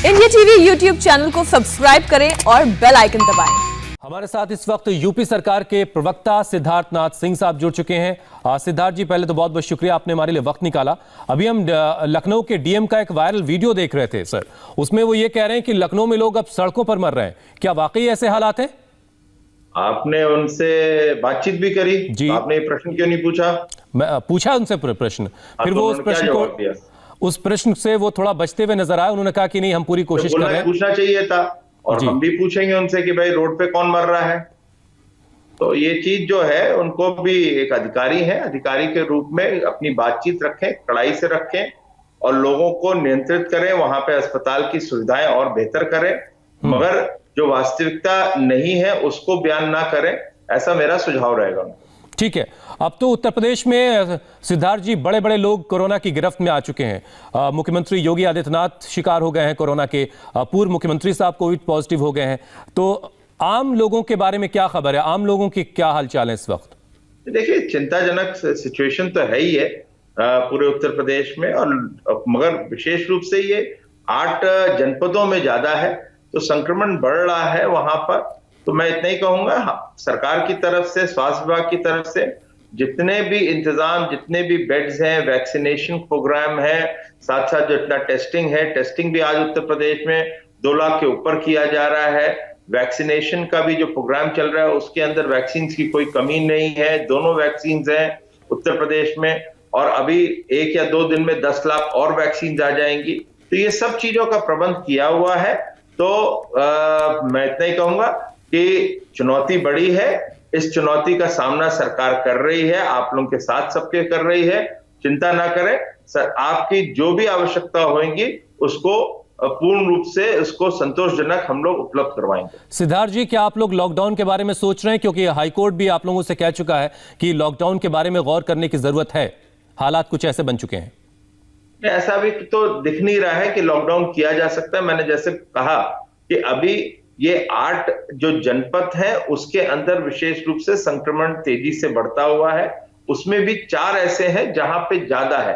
India TV YouTube channel को subscribe करें और बेल आइकन दबाएं। हमारे साथ इस वक्त यूपी सरकार के प्रवक्ता सिद्धार्थनाथ सिंह साहब जुड़ चुके हैं। सिद्धार्थ जी, पहले तो बहुत बहुत शुक्रिया, आपने हमारे लिए वक्त निकाला। अभी हम लखनऊ के डीएम का एक वायरल वीडियो देख रहे थे सर, उसमें वो ये कह रहे हैं कि लखनऊ में लोग अब सड़कों पर मर रहे हैं। क्या वाकई ऐसे हालात हैं? आपने उनसे बातचीत भी करी जी? आपने ये प्रश्न क्यों नहीं पूछा? मैं पूछा उनसे प्रश्न, फिर वो उस प्रश्न से वो थोड़ा बचते हुए नजर आए। उन्होंने कहा कि नहीं, हम पूरी कोशिश कर रहे हैं। पूछना चाहिए था, और हम भी पूछेंगे उनसे कि भाई रोड पे कौन मर रहा है। तो ये चीज जो है, उनको भी एक अधिकारी है, अधिकारी के रूप में अपनी बातचीत रखें, कड़ाई से रखें और लोगों को नियंत्रित करें, वहां पे अस्पताल की सुविधाएं और बेहतर करें, मगर जो वास्तविकता नहीं है उसको बयान ना करें, ऐसा मेरा सुझाव रहेगा। ठीक है, अब तो उत्तर प्रदेश में सिद्धार्थ जी बड़े बड़े लोग कोरोना की गिरफ्त में आ चुके हैं। मुख्यमंत्री योगी आदित्यनाथ शिकार हो गए हैं कोरोना के, पूर्व मुख्यमंत्री साहब कोविड पॉजिटिव हो गए हैं। तो आम लोगों के बारे में क्या खबर है? आम लोगों की क्या हालचाल है इस वक्त? देखिए, चिंताजनक सिचुएशन तो है ही है पूरे उत्तर प्रदेश में, और मगर विशेष रूप से ये 8 जनपदों में ज्यादा है, तो संक्रमण बढ़ रहा है वहां पर। तो मैं इतना ही कहूंगा, सरकार की तरफ से, स्वास्थ्य विभाग की तरफ से जितने भी इंतजाम, जितने भी बेड्स हैं, वैक्सीनेशन प्रोग्राम है, साथ साथ जो इतना टेस्टिंग है, टेस्टिंग भी आज उत्तर प्रदेश में 2 लाख के ऊपर किया जा रहा है। वैक्सीनेशन का भी जो प्रोग्राम चल रहा है उसके अंदर वैक्सीन की कोई कमी नहीं है, दोनों वैक्सीन हैं उत्तर प्रदेश में, और अभी 1 या 2 दिन में 10 लाख और वैक्सीन आ जाएंगी। तो ये सब चीजों का प्रबंध किया हुआ है। तो मैं इतना ही कहूंगा कि चुनौती बड़ी है, इस चुनौती का सामना सरकार कर रही है, आप लोगों के साथ सबके कर रही है। चिंता ना करें सर, आपकी जो भी आवश्यकता होगी उसको पूर्ण रूप से, उसको संतोषजनक हम लोग उपलब्ध करवाएंगे। सिद्धार्थ जी, क्या आप लोग लॉकडाउन के बारे में सोच रहे हैं? क्योंकि हाईकोर्ट भी आप लोगों से कह चुका है कि लॉकडाउन के बारे में गौर करने की जरूरत है, हालात कुछ ऐसे बन चुके हैं। ऐसा भी तो दिख नहीं रहा है कि लॉकडाउन किया जा सकता है। मैंने जैसे कहा कि अभी ये 8 जो जनपद है उसके अंदर विशेष रूप से संक्रमण तेजी से बढ़ता हुआ है, उसमें भी 4 ऐसे हैं जहां पे ज्यादा है।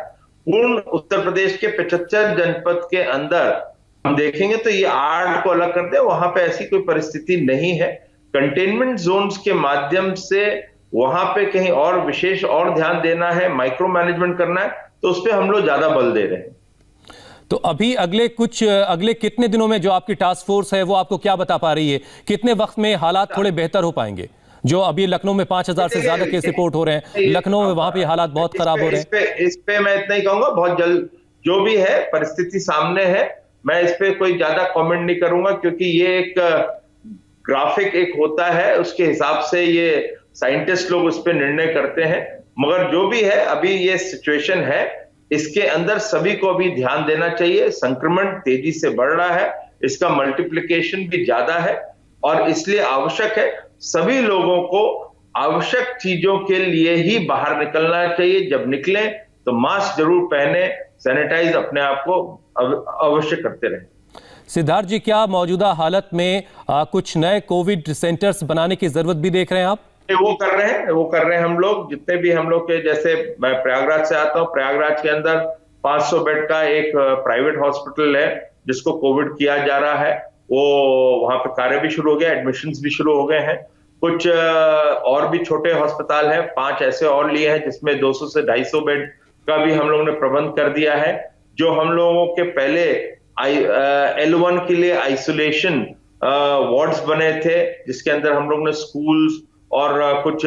पूर्ण उत्तर प्रदेश के 75 जनपद के अंदर हम देखेंगे तो ये 8 को अलग करते हैं, वहां पे ऐसी कोई परिस्थिति नहीं है। कंटेनमेंट जोन्स के माध्यम से वहां पे कहीं और विशेष और ध्यान देना है, माइक्रो मैनेजमेंट करना है, तो उस पर हम लोग ज्यादा बल दे रहे हैं। तो अभी अगले कितने दिनों में जो आपकी टास्क फोर्स है वो आपको क्या बता पा रही है? कितने वक्त में हालात थोड़े बेहतर हो पाएंगे? जो अभी लखनऊ में 5000 से ज्यादा केस रिपोर्ट हो रहे हैं, लखनऊ में वहां पे हालात बहुत खराब हो रहे हैं। इस पे मैं इतना ही कहूंगा, बहुत जल्द जो भी है परिस्थिति सामने है, मैं इस पे कोई ज्यादा कमेंट नहीं करूंगा, क्योंकि ये एक ग्राफिक एक होता है, उसके हिसाब से ये साइंटिस्ट लोग उस पर निर्णय करते हैं। मगर जो भी है, अभी ये सिचुएशन है, इसके अंदर सभी को भी ध्यान देना चाहिए। संक्रमण तेजी से बढ़ रहा है, इसका मल्टीप्लिकेशन भी ज्यादा है, और इसलिए आवश्यक है सभी लोगों को आवश्यक चीजों के लिए ही बाहर निकलना चाहिए। जब निकलें तो मास्क जरूर पहने, सैनिटाइज अपने आप को अवश्य करते रहें। सिद्धार्थ जी, क्या मौजूदा हालत में कुछ नए कोविड सेंटर्स बनाने की जरूरत भी देख रहे हैं आप? वो कर रहे हैं हम लोग, जितने भी हम लोग के, जैसे मैं प्रयागराज से आता हूँ, प्रयागराज के अंदर 500 बेड का एक प्राइवेट हॉस्पिटल है जिसको कोविड किया जा रहा है। वो वहां पे कार्य भी शुरू हो गया, एडमिशंस भी शुरू हो गए हैं। कुछ और भी छोटे अस्पताल हैं, 5 ऐसे और लिए हैं जिसमें 200 से 250 बेड का भी हम लोगों ने प्रबंध कर दिया है। जो हम लोगों के पहले L1 के लिए आइसोलेशन वार्ड्स बने थे, जिसके अंदर हम लोग ने स्कूल्स और कुछ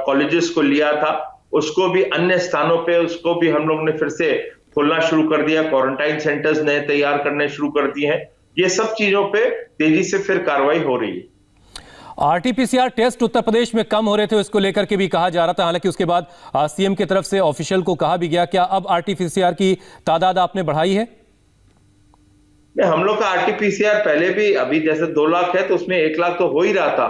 कॉलेजेस को लिया था, उसको भी अन्य स्थानों पे उसको भी हम लोग ने फिर से खोलना शुरू कर दिया। क्वारंटाइन सेंटर्स नए तैयार करने शुरू कर दिए हैं। ये सब चीजों पे तेजी से फिर कार्रवाई हो रही है। आरटीपीसीआर टेस्ट उत्तर प्रदेश में कम हो रहे थे, उसको लेकर के भी कहा जा रहा था, हालांकि उसके बाद सीएम की तरफ से ऑफिशियल को कहा भी गया। क्या अब आरटीपीसीआर की तादाद आपने बढ़ाई है? हम लोग का आरटीपीसीआर पहले भी, अभी जैसे 2 लाख है तो उसमें 1 लाख तो हो ही रहा था,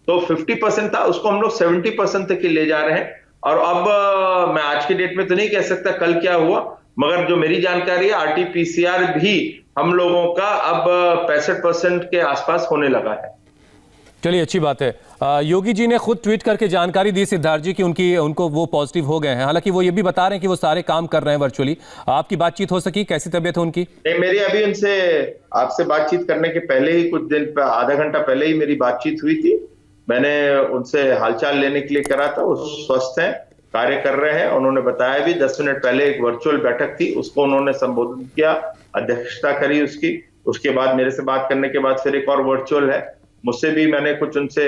तो 50% था, उसको हम लोग 70% तक ले जा रहे हैं। और अब मैं आज की डेट में तो नहीं कह सकता कल क्या हुआ, मगर जो मेरी जानकारी है, आरटीपीसीआर भी हम लोगों का अब 65% के आसपास होने लगा है। चलिए, अच्छी बात है। योगी जी ने खुद ट्वीट करके जानकारी दी सिद्धार्थ जी की उनको वो पॉजिटिव हो गए हैं। हालांकि वो ये भी बता रहे हैं कि वो सारे काम कर रहे हैं वर्चुअली। आपकी बातचीत हो सकी? कैसी तबीयत है उनकी? नहीं, मेरी अभी उनसे आपसे बातचीत करने के पहले ही कुछ दिन आधा घंटा पहले ही मेरी बातचीत हुई थी। मैंने उनसे हालचाल लेने के लिए करा था। वो स्वस्थ हैं, कार्य कर रहे हैं। उन्होंने बताया भी 10 मिनट पहले एक वर्चुअल बैठक थी, उसको उन्होंने संबोधित किया, अध्यक्षता करी उसकी। उसके बाद मेरे से बात करने के बाद फिर एक और वर्चुअल है। मुझसे भी मैंने कुछ उनसे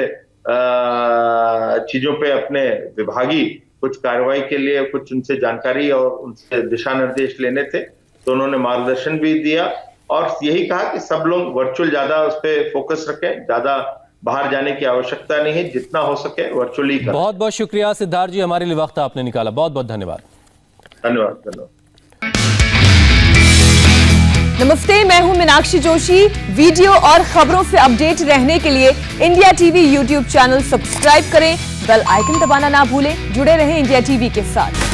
चीजों पे अपने विभागीय कुछ कार्रवाई के लिए कुछ उनसे जानकारी और उनसे दिशा निर्देश लेने थे, तो उन्होंने मार्गदर्शन भी दिया और यही कहा कि सब लोग वर्चुअल ज्यादा उस पर फोकस रखें, ज्यादा बाहर जाने की आवश्यकता नहीं है, जितना हो सके वर्चुअली करें। बहुत बहुत शुक्रिया सिद्धार्थ जी, हमारे लिए वक्त आपने निकाला। बहुत बहुत धन्यवाद। धन्यवाद। नमस्ते, मैं हूं मीनाक्षी जोशी। वीडियो और खबरों से अपडेट रहने के लिए India TV YouTube channel subscribe करें, बेल आइकन दबाना ना भूलें। जुड़े रहें इंडिया टीवी के साथ।